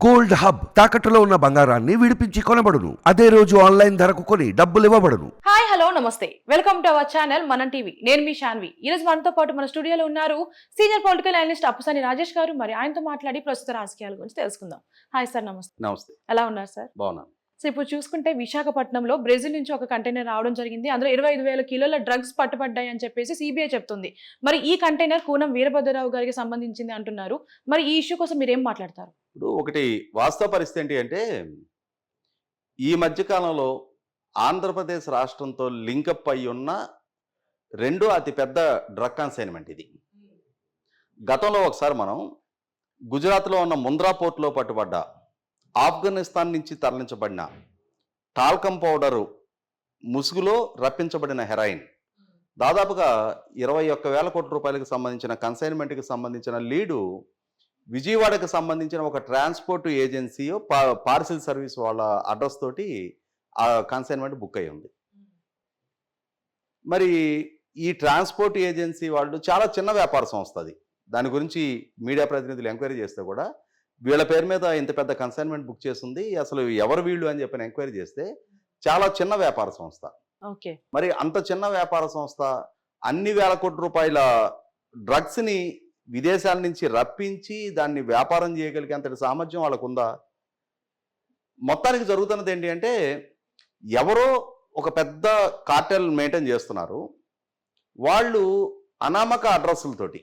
Gold hub తాకట్టులో ఉన్న బంగారాన్ని విడిపించి కొనబడును. అదే రోజు ఆన్లైన్ ధరకు కొని డబ్బులు ఇవ్వబడును. హాయ్ హలో నమస్తే, వెల్కమ్ టు అవర్ ఛానల్ మనం టీవీ. నేను మీ శాన్వి. ఈ రోజు మనతో పాటు మన స్టూడియోలో ఉన్నారు senior political analyst Appasani Rajesh గారు. మరి ఆయనతో మాట్లాడి ప్రస్తుత రాజకీయాల గురించి తెలుసుకుందాం. హాయ్ సార్, నమస్తే. నమస్తే. ఎలా ఉన్నారు సార్? బాగున్నాను. సో ఇప్పుడు చూసుకుంటే విశాఖపట్నంలో బ్రెజిల్ నుంచి ఒక కంటైనర్ రావడం జరిగింది. అందులో 25,000 కిలోల డ్రగ్స్ పట్టుబడ్డాయి అని చెప్పేసి సిబిఐ చెప్తుంది. మరి ఈ కంటైనర్ కూనం వీరభద్రరావు గారికి సంబంధించింది అంటున్నారు. మరి ఈ ఇష్యూ కోసం మీరు ఏం మాట్లాడతారు? ఇప్పుడు ఒకటి వాస్తవ పరిస్థితి ఏంటి అంటే, ఈ మధ్యకాలంలో ఆంధ్రప్రదేశ్ రాష్ట్రంతో లింకప్ అయి ఉన్న రెండో అతిపెద్ద డ్రగ్ కన్సైన్మెంట్ ఇది. గతంలో ఒకసారి మనం గుజరాత్లో ఉన్న ముంద్రా పోర్టులో పట్టుబడ్డ ఆఫ్ఘనిస్తాన్ నుంచి తరలించబడిన టాల్కమ్ పౌడరు ముసుగులో రప్పించబడిన హెరాయిన్ దాదాపుగా 21,000 కోట్ల రూపాయలకు సంబంధించిన కన్సైన్మెంట్కి సంబంధించిన లీడు విజయవాడకు సంబంధించిన ఒక ట్రాన్స్పోర్ట్ ఏజెన్సీ పార్సిల్ సర్వీస్ వాళ్ళ అడ్రస్ తోటి ఆ కన్సైన్మెంట్ బుక్ అయి ఉంది. మరి ఈ ట్రాన్స్పోర్ట్ ఏజెన్సీ వాళ్ళు చాలా చిన్న వ్యాపార సంస్థ అది. దాని గురించి మీడియా ప్రతినిధులు ఎంక్వైరీ చేస్తే కూడా వీళ్ళ పేరు మీద ఇంత పెద్ద కన్సైన్మెంట్ బుక్ చేస్తుంది, అసలు ఎవరు వీళ్ళు అని చెప్పిన ఎంక్వైరీ చేస్తే చాలా చిన్న వ్యాపార సంస్థ. ఓకే, మరి అంత చిన్న వ్యాపార సంస్థ అన్ని వేల కోట్ల రూపాయల డ్రగ్స్ని విదేశాల నుంచి రప్పించి దాన్ని వ్యాపారం చేయగలిగే అంతటి సామర్థ్యం వాళ్ళకు ఉందా? మొత్తానికి జరుగుతున్నది ఏంటి అంటే, ఎవరో ఒక పెద్ద కార్టెల్ మెయింటైన్ చేస్తున్నారు, వాళ్ళు అనామక అడ్రస్లతోటి.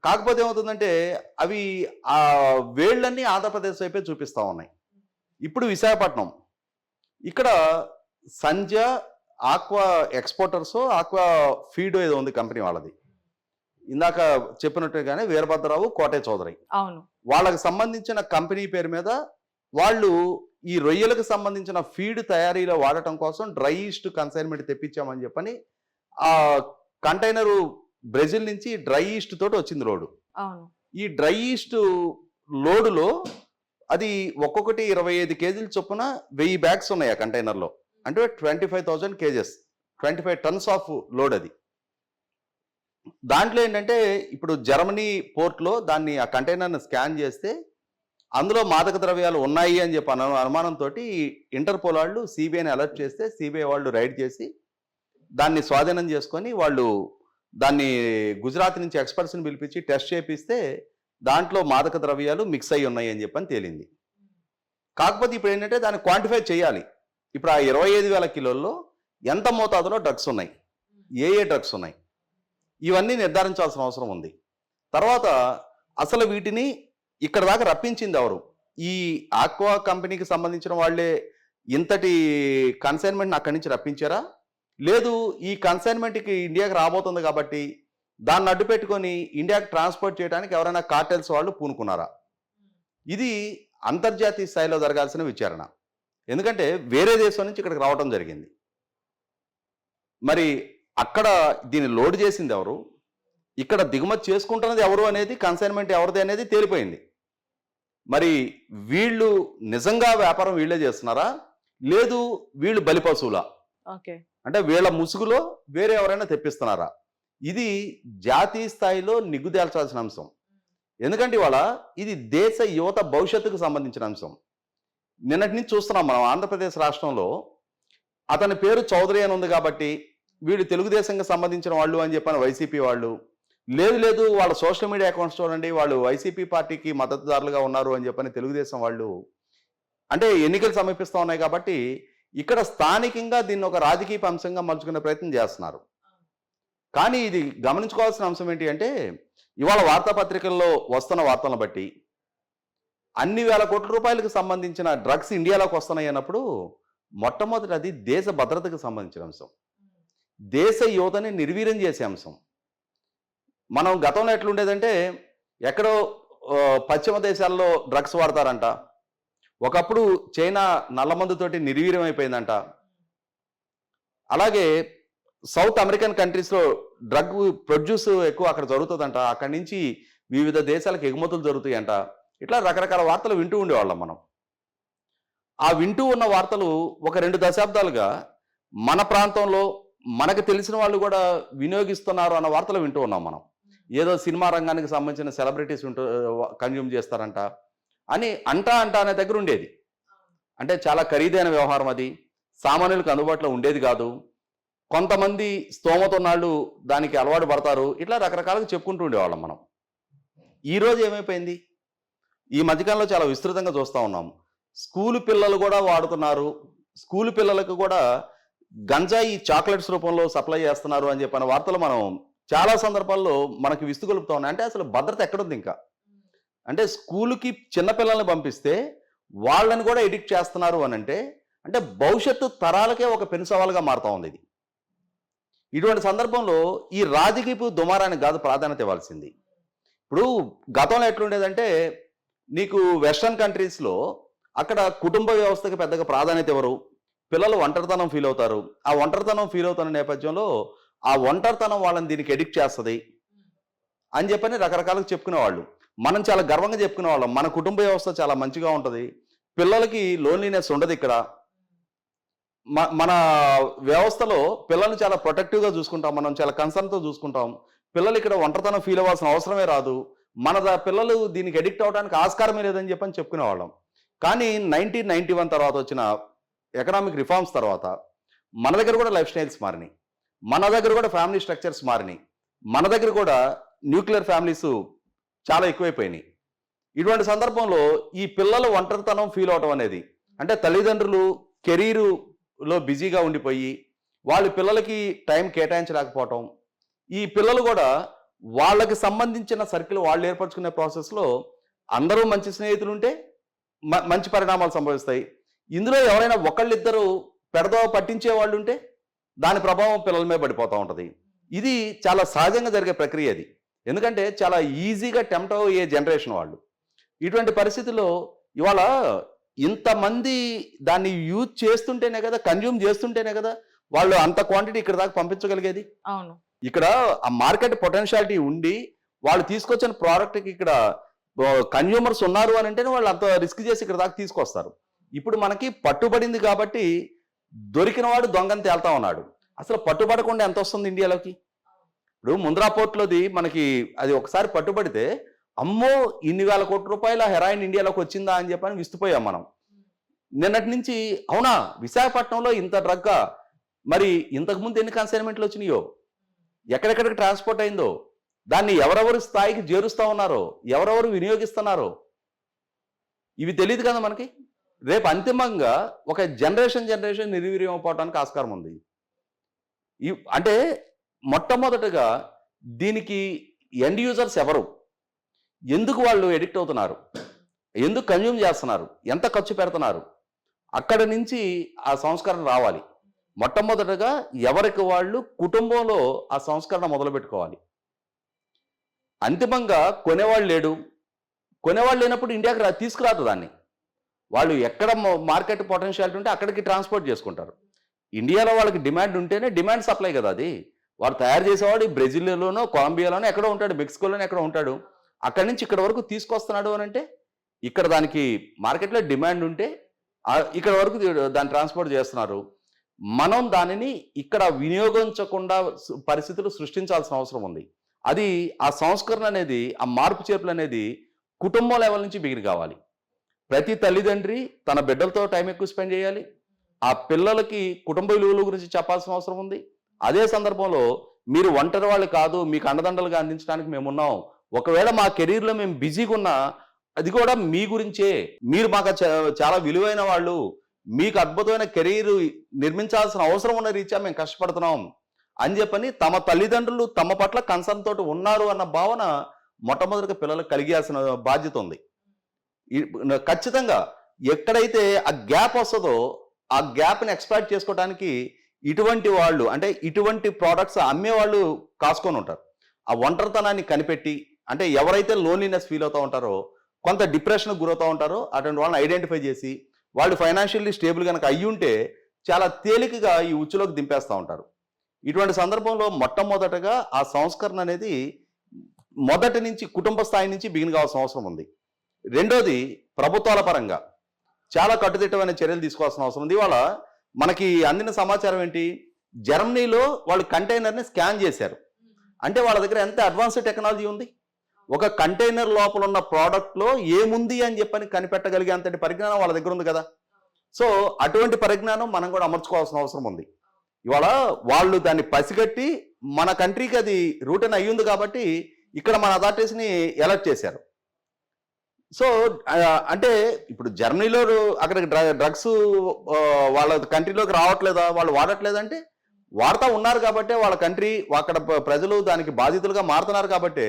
కాకపోతే ఏమవుతుందంటే అవి ఆ వేళ్ళన్నీ ఆంధ్రప్రదేశ్ వైపే చూపిస్తూ ఉన్నాయి. ఇప్పుడు విశాఖపట్నం ఇక్కడ సంజ ఆక్వా ఎక్స్పోర్టర్స్ ఆక్వా ఫీడ్ ఏదో ఉంది కంపెనీ వాళ్ళది, ఇందాక చెప్పినట్టుగానే వీరభద్రరావు కోటే చౌదరి, అవును, వాళ్ళకి సంబంధించిన కంపెనీ పేరు మీద వాళ్ళు ఈ రొయ్యలకు సంబంధించిన ఫీడ్ తయారీలో వాడటం కోసం డ్రై ఈస్ట్ కన్సైన్మెంట్ తెప్పించామని చెప్పని ఆ కంటైనరు బ్రెజిల్ నుంచి డ్రై ఈస్ట్ తోటి వచ్చింది లోడు. అవును, ఈ డ్రై ఈస్ట్ లోడులో అది ఒక్కొక్కటి 25 కేజీల చొప్పున 1000 బ్యాగ్స్ ఉన్నాయి ఆ కంటైనర్లో. అంటే 25,000 కేజెస్, 25 టన్స్ ఆఫ్ లోడ్ అది. దాంట్లో ఏంటంటే ఇప్పుడు జర్మనీ పోర్ట్లో దాన్ని ఆ కంటైనర్ని స్కాన్ చేస్తే అందులో మాదక ద్రవ్యాలు ఉన్నాయి అని చెప్పి అనుమానంతో ఇంటర్పోల్ వాళ్ళు సిబిఐని అలర్ట్ చేస్తే సిబిఐ వాళ్ళు రైడ్ చేసి దాన్ని స్వాధీనం చేసుకొని వాళ్ళు దాన్ని గుజరాత్ నుంచి ఎక్స్పర్ట్స్ని పిలిపించి టెస్ట్ చేపిస్తే దాంట్లో మాదక ద్రవ్యాలు మిక్స్ అయ్యి ఉన్నాయి అని చెప్పని తేలింది. కాకపోతే ఇప్పుడు ఏంటంటే దాన్ని క్వాంటిఫై చేయాలి. ఇప్పుడు ఆ 25,000 కిలోల్లో ఎంత మోతాదులో డ్రగ్స్ ఉన్నాయి, ఏ డ్రగ్స్ ఉన్నాయి, ఇవన్నీ నిర్ధారించాల్సిన అవసరం ఉంది. తర్వాత అసలు వీటిని ఇక్కడ దాకా రప్పించింది ఎవరు? ఈ ఆక్వా కంపెనీకి సంబంధించిన వాళ్ళే ఇంతటి కన్సైన్మెంట్ని అక్కడి నుంచి రప్పించారా? లేదు, ఈ కన్సైన్మెంట్కి ఇండియాకి రాబోతుంది కాబట్టి దాన్ని అడ్డు పెట్టుకొని ఇండియాకి ట్రాన్స్పోర్ట్ చేయడానికి ఎవరైనా కార్టెల్స్ వాళ్ళు పూనుకున్నారా? ఇది అంతర్జాతీయ స్థాయిలో జరగాల్సిన విచారణ. ఎందుకంటే వేరే దేశం నుంచి ఇక్కడికి రావడం జరిగింది. మరి అక్కడ దీన్ని లోడ్ చేసింది ఎవరు, ఇక్కడ దిగుమతి చేసుకుంటున్నది ఎవరు అనేది, కన్సైన్మెంట్ ఎవరిది అనేది తేలిపోయింది. మరి వీళ్ళు నిజంగా వ్యాపారం వీళ్ళే చేస్తున్నారా, లేదు వీళ్ళు బలిపశువులా? ఓకే, అంటే వీళ్ళ ముసుగులో వేరే ఎవరైనా తెప్పిస్తున్నారా? ఇది జాతీయ స్థాయిలో నిగ్గుదేల్చాల్సిన అంశం. ఎందుకంటే ఇవాళ ఇది దేశ యువత భవిష్యత్తుకు సంబంధించిన అంశం. నిన్నటి నుంచి చూస్తున్నాం మనం ఆంధ్రప్రదేశ్ రాష్ట్రంలో అతని పేరు చౌదరి అని ఉంది కాబట్టి వీళ్ళు తెలుగుదేశంకి సంబంధించిన వాళ్ళు అని చెప్పిన వైసీపీ వాళ్ళు, లేదు వాళ్ళ సోషల్ మీడియా అకౌంట్స్ చూడండి, వాళ్ళు వైసీపీ పార్టీకి మద్దతుదారులుగా ఉన్నారు అని చెప్పని తెలుగుదేశం వాళ్ళు, అంటే ఎన్నికలు సమీపిస్తూ ఉన్నాయి కాబట్టి ఇక్కడ స్థానికంగా దీన్ని ఒక రాజకీయ అంశంగా మలుచుకునే ప్రయత్నం చేస్తున్నారు. కానీ ఇది గమనించుకోవాల్సిన అంశం ఏంటి అంటే, ఇవాళ వార్తాపత్రికల్లో వస్తున్న వార్తలను బట్టి అన్ని వేల కోట్ల రూపాయలకు సంబంధించిన డ్రగ్స్ ఇండియాలోకి వస్తున్నాయి అన్నప్పుడు మొట్టమొదటి అది దేశ భద్రతకు సంబంధించిన అంశం, దేశ యువతని నిర్వీర్యం చేసే అంశం. మనం గతంలో ఎట్లుండేదంటే ఎక్కడో పశ్చిమ దేశాల్లో డ్రగ్స్ వాడతారంట, ఒకప్పుడు చైనా నల్లమందుతోటి నిర్వీర్యం అయిపోయిందంట, అలాగే సౌత్ అమెరికన్ కంట్రీస్లో డ్రగ్ ప్రొడ్యూస్ ఎక్కువ అక్కడ జరుగుతుందంట, అక్కడి నుంచి వివిధ దేశాలకు ఎగుమతులు జరుగుతాయంట. ఇట్లా రకరకాల వార్తలు వింటూ ఉండేవాళ్ళం మనం. ఆ వింటూ ఉన్న వార్తలు ఒక 2 దశాబ్దాలుగా మన ప్రాంతంలో మనకు తెలిసిన వాళ్ళు కూడా వినియోగిస్తున్నారు అన్న వార్తలు వింటూ ఉన్నాం మనం. ఏదో సినిమా రంగానికి సంబంధించిన సెలబ్రిటీస్ కన్జ్యూమ్ చేస్తారంట, అని అంటా అనే దగ్గర ఉండేది. అంటే చాలా ఖరీదైన వ్యవహారం అది, సామాన్యులకు అందుబాటులో ఉండేది కాదు, కొంతమంది స్తోమత ఉన్నాళ్ళు దానికి అలవాటు పడతారు, ఇట్లా రకరకాలుగా చెప్పుకుంటూ ఉండేవాళ్ళం మనం. ఈరోజు ఏమైపోయింది, ఈ మధ్యకాలంలో చాలా విస్తృతంగా చూస్తూ ఉన్నాం. స్కూలు పిల్లలు కూడా వాడుతున్నారు, స్కూలు పిల్లలకు కూడా గంజాయి చాక్లెట్స్ రూపంలో సప్లై చేస్తున్నారు అని చెప్పిన వార్తలు మనం చాలా సందర్భాల్లో మనకి విస్తుగొలుపుతా ఉన్నాయి. అంటే అసలు భద్రత ఎక్కడుంది ఇంకా? అంటే స్కూలుకి చిన్నపిల్లల్ని పంపిస్తే వాళ్ళని కూడా ఎడిక్ట్ చేస్తున్నారు అని అంటే భవిష్యత్తు తరాలకే ఒక పెను సవాలుగా మారుతా ఉంది ఇది. ఇటువంటి సందర్భంలో ఈ రాజకీయపు దుమారానికి కాదు ప్రాధాన్యత ఇవ్వాల్సింది. ఇప్పుడు గతంలో ఎట్లుండేదంటే, నీకు వెస్ట్రన్ కంట్రీస్లో అక్కడ కుటుంబ వ్యవస్థకి పెద్దగా ప్రాధాన్యత ఇవ్వరు, పిల్లలు ఒంటరితనం ఫీల్ అవుతారు. ఆ ఒంటరితనం ఫీల్ అవుతున్న నేపథ్యంలో ఆ ఒంటరితనం వాళ్ళని దీనికి ఎడిక్ట్ చేస్తుంది అని చెప్పని రకరకాలుగా చెప్పుకునేవాళ్ళు. మనం చాలా గర్వంగా చెప్పుకునేవాళ్ళం, మన కుటుంబ వ్యవస్థ చాలా మంచిగా ఉంటుంది, పిల్లలకి లోన్లీనెస్ ఉండదు ఇక్కడ, మన వ్యవస్థలో పిల్లల్ని చాలా ప్రొటెక్టివ్గా చూసుకుంటాం, మనం చాలా కన్సర్న్తో చూసుకుంటాం, పిల్లలు ఇక్కడ ఒంటరితనం ఫీల్ అవ్వాల్సిన అవసరమే రాదు, మన పిల్లలు దీనికి ఎడిక్ట్ అవ్వడానికి ఆస్కారమే లేదని చెప్పని చెప్పుకునేవాళ్ళం. కానీ 1991 తర్వాత వచ్చిన ఎకనామిక్ రిఫార్మ్స్ తర్వాత మన దగ్గర కూడా లైఫ్ స్టైల్స్ మారినాయి, మన దగ్గర కూడా ఫ్యామిలీ స్ట్రక్చర్స్ మారినాయి, మన దగ్గర కూడా న్యూక్లియర్ ఫ్యామిలీస్ చాలా ఎక్కువైపోయినాయి. ఇటువంటి సందర్భంలో ఈ పిల్లలు ఒంటరితనం ఫీల్ అవటం అనేది, అంటే తల్లిదండ్రులు కెరీరులో బిజీగా ఉండిపోయి వాళ్ళ పిల్లలకి టైం కేటాయించలేకపోవటం, ఈ పిల్లలు కూడా వాళ్ళకి సంబంధించిన సర్కిల్ వాళ్ళు ఏర్పరచుకునే ప్రాసెస్లో అందరూ మంచి స్నేహితులు ఉంటే మంచి పరిణామాలు సంభవిస్తాయి. ఇందులో ఎవరైనా ఒకళ్ళిద్దరు పెడదవ పట్టించే వాళ్ళు ఉంటే దాని ప్రభావం పిల్లల మీద పడిపోతూ ఉంటుంది. ఇది చాలా సహజంగా జరిగే ప్రక్రియ అది, ఎందుకంటే చాలా ఈజీగా టెంప్ట్ అయ్యే జనరేషన్ వాళ్ళు. ఇటువంటి పరిస్థితుల్లో ఇవాళ ఇంతమంది దాన్ని యూజ్ చేస్తుంటేనే కదా, కన్జ్యూమ్ చేస్తుంటేనే కదా వాళ్ళు అంత క్వాంటిటీ ఇక్కడ దాకా పంపించగలిగేది. అవును, ఇక్కడ ఆ మార్కెట్ పొటెన్షియాలిటీ ఉండి వాళ్ళు తీసుకొచ్చిన ప్రోడక్ట్కి ఇక్కడ కన్జ్యూమర్స్ ఉన్నారు అని అంటేనే వాళ్ళు అంత రిస్క్ చేసి ఇక్కడ దాకా తీసుకొస్తారు. ఇప్పుడు మనకి పట్టుబడింది కాబట్టి దొరికిన వాడు దొంగని తేల్తా ఉన్నాడు. అసలు పట్టుబడకుండా ఎంత వస్తుంది ఇండియాలోకి? ఇప్పుడు ముంద్రా పోర్ట్లోది మనకి అది ఒకసారి పట్టుబడితే అమ్మో ఇన్ని వేల కోట్ల రూపాయల హెరాయిన్ ఇండియాలోకి వచ్చిందా అని చెప్పని విస్తుపోయాం మనం. నిన్నటి నుంచి అవునా విశాఖపట్నంలో ఇంత డ్రగ్గా, మరి ఇంతకుముందు ఎన్ని కన్సైన్మెంట్లు వచ్చినాయో, ఎక్కడెక్కడికి ట్రాన్స్పోర్ట్ అయిందో, దాన్ని ఎవరెవరు స్థాయికి చేరుస్తూ ఉన్నారో, ఎవరెవరు వినియోగిస్తున్నారో ఇవి తెలియదు కదా మనకి. రేపు అంతిమంగా ఒక జనరేషన్ నిర్వీర్యం అయిపోవడానికి ఆస్కారం ఉంది. అంటే మొట్టమొదటగా దీనికి ఎండ్ యూజర్స్ ఎవరు, ఎందుకు వాళ్ళు ఎడిక్ట్ అవుతున్నారు, ఎందుకు కన్జ్యూమ్ చేస్తున్నారు, ఎంత ఖర్చు పెడుతున్నారు, అక్కడి నుంచి ఆ సంస్కరణ రావాలి. మొట్టమొదటగా ఎవరికి వాళ్ళు కుటుంబంలో ఆ సంస్కరణ మొదలు పెట్టుకోవాలి. అంతిమంగా కొనేవాళ్ళు లేనప్పుడు ఇండియాకి తీసుకురాదు దాన్ని. వాళ్ళు ఎక్కడ మార్కెట్ పొటెన్షియాలిటీ ఉంటే అక్కడికి ట్రాన్స్పోర్ట్ చేసుకుంటారు. ఇండియాలో వాళ్ళకి డిమాండ్ ఉంటేనే డిమాండ్ సప్లై కదా అది. వాడు తయారు చేసేవాడు బ్రెజిల్లోనో కొలంబియాలోనో ఎక్కడో ఉంటాడు, మెక్సికోలోనో ఎక్కడో ఉంటాడు, అక్కడి నుంచి ఇక్కడ వరకు తీసుకొస్తున్నాడు అని అంటే ఇక్కడ దానికి మార్కెట్లో డిమాండ్ ఉంటే ఇక్కడ వరకు దాన్ని ట్రాన్స్పోర్ట్ చేస్తున్నారు. మనం దానిని ఇక్కడ వినియోగించకుండా పరిస్థితులు సృష్టించాల్సిన అవసరం ఉంది. అది ఆ సంస్కరణ అనేది, ఆ మార్పు చేర్పులు అనేది కుటుంబం లెవెల్ నుంచి బిగిరి కావాలి. ప్రతి తల్లిదండ్రి తన బిడ్డలతో టైం ఎక్కువ స్పెండ్ చేయాలి, ఆ పిల్లలకి కుటుంబ విలువల గురించి చెప్పాల్సిన అవసరం ఉంది. అదే సందర్భంలో మీరు ఒంటరి వాళ్ళు కాదు, మీకు అండదండలుగా అందించడానికి మేము ఉన్నాం, ఒకవేళ మా కెరీర్లో మేము బిజీగా ఉన్నా అది కూడా మీ గురించే, మీరు మాకు చాలా విలువైన వాళ్ళు, మీకు అద్భుతమైన కెరీర్ నిర్మించాల్సిన అవసరం ఉన్న రీత్యా మేము కష్టపడుతున్నాం అని చెప్పని తమ తల్లిదండ్రులు తమ పట్ల కన్సర్న్ తోటి ఉన్నారు అన్న భావన మొట్టమొదటిగా పిల్లలకు కలిగాల్సిన బాధ్యత ఉంది. ఖచ్చితంగా ఎక్కడైతే ఆ గ్యాప్ వస్తుందో ఆ గ్యాప్ని ఎక్స్ప్లాయిట్ చేసుకోవడానికి ఇటువంటి వాళ్ళు, అంటే ఇటువంటి ప్రోడక్ట్స్ అమ్మేవాళ్ళు కాసుకొని ఉంటారు. ఆ ఒంటరితనాన్ని కనిపెట్టి, అంటే ఎవరైతే లోన్లీనెస్ ఫీల్ అవుతూ ఉంటారో, కొంత డిప్రెషన్కి గురవుతూ ఉంటారో అటువంటి వాళ్ళని ఐడెంటిఫై చేసి వాళ్ళు ఫైనాన్షియల్లీ స్టేబుల్ కనుక అయ్యి ఉంటే చాలా తేలికగా ఈ ఉచ్చులోకి దింపేస్తూ ఉంటారు. ఇటువంటి సందర్భంలో మొట్టమొదటగా ఆ సంస్కరణ అనేది మొదటి నుంచి కుటుంబ స్థాయి నుంచి బిగిన్ కావాల్సిన అవసరం ఉంది. రెండోది ప్రభుత్వాల పరంగా చాలా కట్టుదిట్టమైన చర్యలు తీసుకోవాల్సిన అవసరం ఉంది. ఇవాళ మనకి అందిన సమాచారం ఏంటి, జర్మనీలో వాళ్ళు కంటైనర్ని స్కాన్ చేశారు. అంటే వాళ్ళ దగ్గర ఎంత అడ్వాన్స్డ్ టెక్నాలజీ ఉంది. ఒక కంటైనర్ లోపల ఉన్న ప్రోడక్ట్ లో ఏముంది అని చెప్పని కనిపెట్టగలిగే అంతటి పరిజ్ఞానం వాళ్ళ దగ్గర ఉంది కదా. సో అటువంటి పరిజ్ఞానం మనం కూడా అమర్చుకోవాల్సిన అవసరం ఉంది. ఇవాళ వాళ్ళు దాన్ని పసిగట్టి మన కంట్రీకి అది రూట్ అని అయ్యింది కాబట్టి ఇక్కడ మన అథారిటీస్ని ఎలర్ట్ చేశారు. సో అంటే ఇప్పుడు జర్మనీలో అక్కడికి డ్రగ్స్ వాళ్ళ కంట్రీలోకి రావట్లేదా, వాళ్ళు వాడట్లేదంటే వాడుతూ ఉన్నారు కాబట్టి వాళ్ళ కంట్రీ అక్కడ ప్రజలు దానికి బాధితులుగా మారుతున్నారు కాబట్టి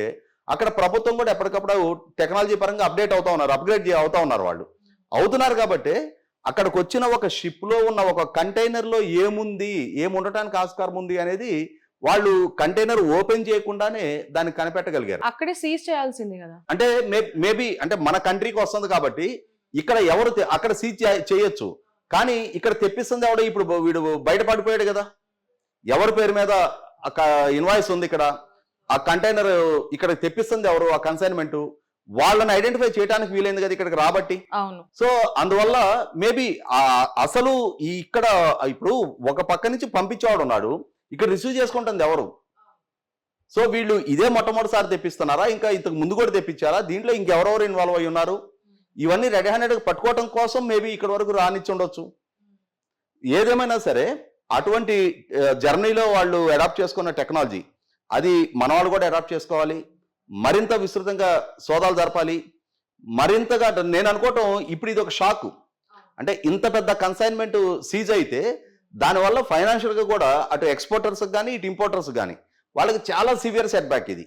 అక్కడ ప్రభుత్వం కూడా ఎప్పటికప్పుడు టెక్నాలజీ పరంగా అప్డేట్ అవుతా ఉన్నారు, అప్గ్రేడ్ అవుతా ఉన్నారు. వాళ్ళు అవుతున్నారు కాబట్టి అక్కడికి వచ్చిన ఒక షిప్లో ఉన్న ఒక కంటైనర్లో ఏముంది, ఏముండటానికి ఆస్కారం ఉంది అనేది వాళ్ళు కంటైనర్ ఓపెన్ చేయకుండానే దాన్ని కనిపెట్టగలిగారు. అక్కడే సీజ్ చేయాల్సింది కదా. అంటే మేబీ అంటే మన కంట్రీకి వస్తుంది కాబట్టి ఇక్కడ ఎవరు అక్కడ సీజ్ చేయొచ్చు, కానీ ఇక్కడ తెప్పిస్తుంది ఎవడో. ఇప్పుడు వీడు బయటపడిపోయాడు కదా, ఎవరి పేరు మీద ఇన్వాయిస్ ఉంది ఇక్కడ, ఆ కంటైనర్ ఇక్కడ తెప్పిస్తుంది ఎవరు, ఆ కన్సైన్మెంట్ వాళ్ళని ఐడెంటిఫై చేయడానికి వీలైంది కదా ఇక్కడికి రాబట్టి. అవును. సో అందువల్ల మేబీ అసలు ఇక్కడ ఇప్పుడు ఒక పక్క నుంచి పంపించేవాడు ఉన్నాడు, ఇక్కడ రిసీవ్ చేసుకుంటుంది ఎవరు. సో వీళ్ళు ఇదే మొట్టమొదటిసారి తెప్పిస్తున్నారా, ఇంకా ఇంతకు ముందు కూడా తెప్పించారా, దీంట్లో ఇంకెవరెవరు ఇన్వాల్వ్ అయి ఉన్నారు, ఇవన్నీ రెడీ హ్యాండెడ్ పట్టుకోవడం కోసం మేబీ ఇక్కడ వరకు రానిచ్చి ఉండొచ్చు. ఏదేమైనా సరే అటువంటి జర్మనీలో వాళ్ళు అడాప్ట్ చేసుకున్న టెక్నాలజీ అది మన వాళ్ళు కూడా అడాప్ట్ చేసుకోవాలి, మరింత విస్తృతంగా సోదాలు జరపాలి. మరింతగా నేను అనుకోవటం ఇప్పుడు ఇది ఒక షాక్. అంటే ఇంత పెద్ద కన్సైన్మెంట్ సీజ్ అయితే దానివల్ల ఫైనాన్షియల్గా కూడా అటు ఎక్స్పోర్టర్స్కి కానీ ఇటు ఇంపోర్టర్స్ కానీ వాళ్ళకి చాలా సివియర్ సెట్ బ్యాక్ ఇది.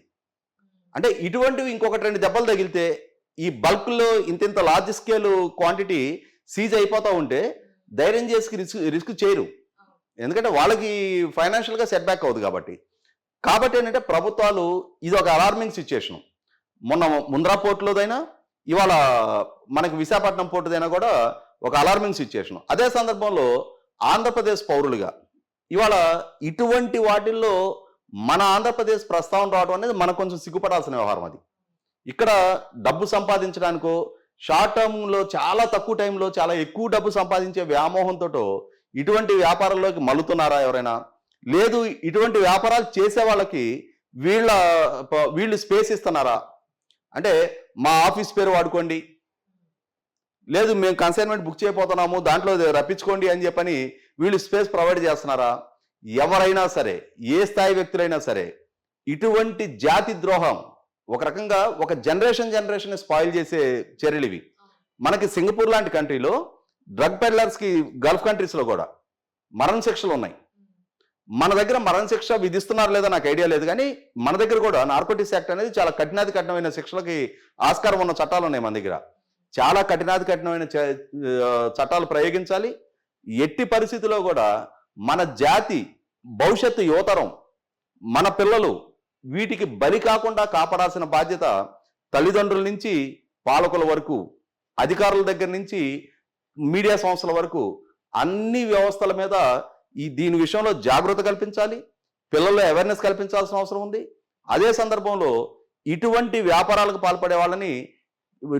అంటే ఇటువంటివి ఇంకొకటి 2 దెబ్బలు తగిలితే ఈ బల్క్లో ఇంత లార్జ్ స్కేల్ క్వాంటిటీ సీజ్ అయిపోతూ ఉంటే ధైర్యం చేసి రిస్క్ చేయరు, ఎందుకంటే వాళ్ళకి ఫైనాన్షియల్గా సెట్ బ్యాక్ అవుతుంది కాబట్టి ఏంటంటే ప్రభుత్వాలు ఇది ఒక అలార్మింగ్ సిచ్యుయేషన్. మొన్న ముంద్రా పోర్టులోదైనా ఇవాళ మనకి విశాఖపట్నం పోర్టుదైనా కూడా ఒక అలార్మింగ్ సిచ్యుయేషన్. అదే సందర్భంలో ఆంధ్రప్రదేశ్ పౌరులుగా ఇవాళ ఇటువంటి వాటిల్లో మన ఆంధ్రప్రదేశ్ ప్రస్తావన రావడం అనేది మనకు కొంచెం సిగ్గుపడాల్సిన వ్యవహారం. అది ఇక్కడ డబ్బు సంపాదించడానికో షార్ట్ టర్మ్లో చాలా తక్కువ టైంలో చాలా ఎక్కువ డబ్బు సంపాదించే వ్యామోహంతో ఇటువంటి వ్యాపారాల్లోకి మల్లుతున్నారా ఎవరైనా, లేదు ఇటువంటి వ్యాపారాలు చేసే వాళ్ళకి వీళ్ళు స్పేస్ ఇస్తున్నారా, అంటే మా ఆఫీస్ పేరు వాడుకోండి, లేదు మేము కన్సైన్మెంట్ బుక్ చేయబోతున్నాము దాంట్లో రప్పించుకోండి అని చెప్పని వీళ్ళు స్పేస్ ప్రొవైడ్ చేస్తున్నారా. ఎవరైనా సరే ఏ స్థాయి వ్యక్తులైనా సరే ఇటువంటి జాతి ద్రోహం ఒక రకంగా ఒక జనరేషన్ స్పాయిల్ చేసే చర్యలు ఇవి. మనకి సింగపూర్ లాంటి కంట్రీలో డ్రగ్ పెడ్లర్స్కి గల్ఫ్ కంట్రీస్లో కూడా మరణ శిక్షలు ఉన్నాయి. మన దగ్గర మరణ శిక్ష విధిస్తున్నారు లేదా నాకు ఐడియా లేదు, కానీ మన దగ్గర కూడా నార్కోటిక్స్ యాక్ట్ అనేది చాలా కఠినమైన శిక్షలకి ఆస్కారం ఉన్న చట్టాలు ఉన్నాయి మన దగ్గర. చాలా కఠినమైన చట్టాలు ప్రయోగించాలి. ఎట్టి పరిస్థితిలో కూడా మన జాతి భవిష్యత్తు యువతరం మన పిల్లలు వీటికి బలి కాకుండా కాపాడాల్సిన బాధ్యత తల్లిదండ్రుల నుంచి పాలకుల వరకు, అధికారుల దగ్గర నుంచి మీడియా సంస్థల వరకు అన్ని వ్యవస్థల మీద దీని విషయంలో జాగృత కల్పించాలి, పిల్లల్లో అవేర్నెస్ కల్పించాల్సిన అవసరం ఉంది. అదే సందర్భంలో ఇటువంటి వ్యాపారాలకు పాల్పడే వాళ్ళని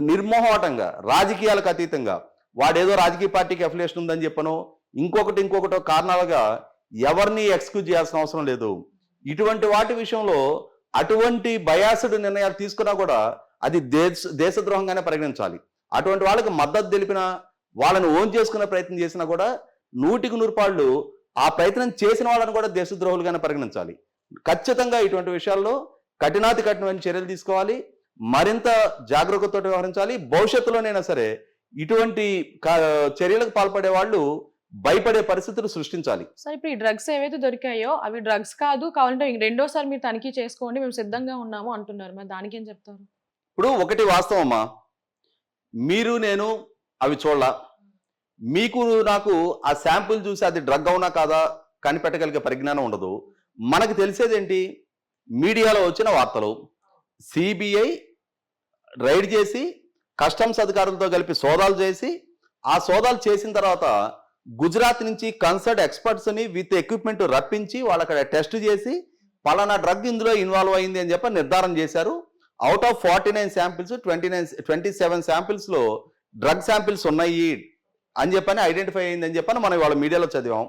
నిర్మోహమాటంగా రాజకీయాలకు అతీతంగా వాడేదో రాజకీయ పార్టీకి అఫిలియేషన్ ఉందని చెప్పను ఇంకొకటో కారణాలుగా ఎవరిని ఎక్స్క్యూజ్ చేయాల్సిన అవసరం లేదు. ఇటువంటి వాటి విషయంలో అటువంటి బయాస్డ్ నిర్ణయాలు తీసుకున్నా కూడా అది దేశద్రోహంగానే పరిగణించాలి. అటువంటి వాళ్ళకి మద్దతు తెలిపినా వాళ్ళని ఓన్ చేసుకునే ప్రయత్నం చేసినా కూడా 100% ఆ ప్రయత్నం చేసిన వాళ్ళని కూడా దేశద్రోహులుగానే పరిగణించాలి. ఖచ్చితంగా ఇటువంటి విషయాల్లో కఠినమైన చర్యలు తీసుకోవాలి, మరింత జాగరూకతతో వ్యవహరించాలి. భవిష్యత్తులోనైనా సరే ఇటువంటి చర్యలకు పాల్పడే వాళ్ళు భయపడే పరిస్థితులు సృష్టించాలి. సార్ ఇప్పుడు ఈ డ్రగ్స్ ఏవైతే దొరికాయో అవి డ్రగ్స్ కాదు, కావాలంటే రెండోసారి మీరు తనిఖీ చేసుకోండి, మేము సిద్ధంగా ఉన్నాము అంటున్నారు, మరి దానికి ఏం చెప్తారు? ఇప్పుడు ఒకటి వాస్తవం అమ్మా, మీరు నేను అవి చూడాల, మీకు నాకు ఆ శాంపుల్ చూసి అది డ్రగ్ అవునా కాదా కనిపెట్టగలిగే పరిజ్ఞానం ఉండదు. మనకు తెలిసేది ఏంటి, మీడియాలో వచ్చిన వార్తలు, సిబిఐ రైడ్ చేసి కస్టమ్స్ అధికారులతో కలిపి సోదాలు చేసి ఆ సోదాలు చేసిన తర్వాత గుజరాత్ నుంచి కన్సర్ట్ ఎక్స్పర్ట్స్ని విత్ ఎక్విప్మెంట్ రప్పించి వాళ్ళక్కడ టెస్ట్ చేసి పలానా డ్రగ్ ఇందులో ఇన్వాల్వ్ అయింది అని చెప్పి నిర్ధారణ చేశారు. అవుట్ ఆఫ్ 49 శాంపిల్స్ 27 శాంపిల్స్లో డ్రగ్ శాంపిల్స్ ఉన్నాయి అని చెప్పని ఐడెంటిఫై అయింది అని చెప్పని మనం వాళ్ళ మీడియాలో చదివాం.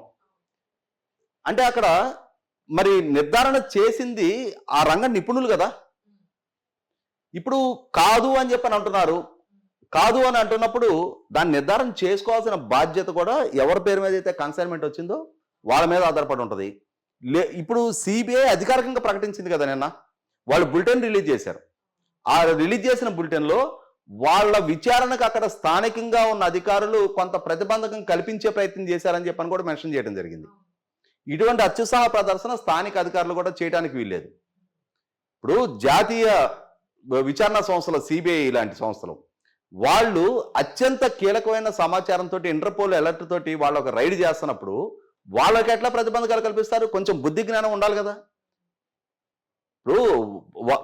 అంటే అక్కడ మరి నిర్ధారణ చేసింది ఆ రంగ నిపుణులు కదా. ఇప్పుడు కాదు అని చెప్పని అంటున్నారు. కాదు అని అంటున్నప్పుడు దాన్ని నిర్ధారణ చేసుకోవాల్సిన బాధ్యత కూడా ఎవరి పేరు మీద అయితే కన్సైన్మెంట్ వచ్చిందో వాళ్ళ మీద ఆధారపడి ఉంటుంది. ఇప్పుడు సిబిఐ అధికారికంగా ప్రకటించింది కదా నిన్న, వాళ్ళు బులెటిన్ రిలీజ్ చేశారు. ఆ రిలీజ్ చేసిన బులెటిన్లో వాళ్ళ విచారణకు అక్కడ స్థానికంగా ఉన్న అధికారులు కొంత ప్రతిబంధకం కల్పించే ప్రయత్నం చేశారని చెప్పని కూడా మెన్షన్ చేయడం జరిగింది. ఇటువంటి అత్యుత్సాహ ప్రదర్శన స్థానిక అధికారులు కూడా చేయడానికి వీల్లేదు. ఇప్పుడు జాతీయ విచారణ సంస్థలు, సిబిఐ లాంటి సంస్థలు, వాళ్ళు అత్యంత కీలకమైన సమాచారంతో ఇంటర్పోల్ అలర్ట్ తోటి వాళ్ళు ఒక రైడ్ చేస్తున్నప్పుడు వాళ్ళకి ఎట్లా ప్రతిబంధకాలు కల్పిస్తారు? కొంచెం బుద్ధి జ్ఞానం ఉండాలి కదా. ఇప్పుడు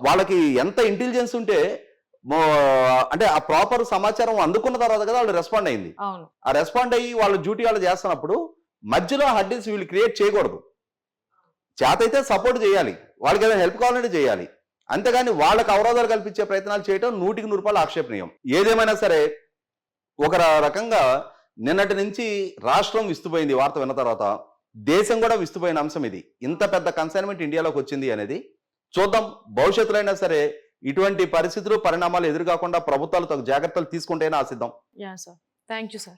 వాళ్ళకి ఎంత ఇంటెలిజెన్స్ ఉంటే అంటే ఆ ప్రాపర్ సమాచారం అందుకున్న తర్వాత కదా వాళ్ళు రెస్పాండ్ అయింది. అవును. ఆ రెస్పాండ్ అయ్యి వాళ్ళ డ్యూటీ వాళ్ళు చేస్తున్నప్పుడు మధ్యలో హడ్డిల్స్ వీళ్ళు క్రియేట్ చేయకూడదు. చేతైతే సపోర్ట్ చేయాలి, వాళ్ళకి ఏదైనా హెల్ప్ కావాలంటే చేయాలి. అంతేగాని వాళ్ళకి అవరోధాలు కల్పించే ప్రయత్నాలు చేయడం 100% ఆక్షేపణీయం. ఏదేమైనా సరే ఒక రకంగా నిన్నటి నుంచి రాష్ట్రం విస్తుపోయింది వార్త విన్న తర్వాత. దేశం కూడా విస్తుపోయిన అంశం ఇది. ఇంత పెద్ద కన్సైన్మెంట్ ఇండియాలోకి వచ్చింది అనేది చూద్దాం. భవిష్యత్తులో అయినా సరే ఇటువంటి పరిస్థితులు, పరిణామాలు ఎదురుకాకుండా ప్రభుత్వాలు తగు జాగ్రత్తలు తీసుకుంటేనే ఆశిద్దాం. Yeah sir, thank you sir.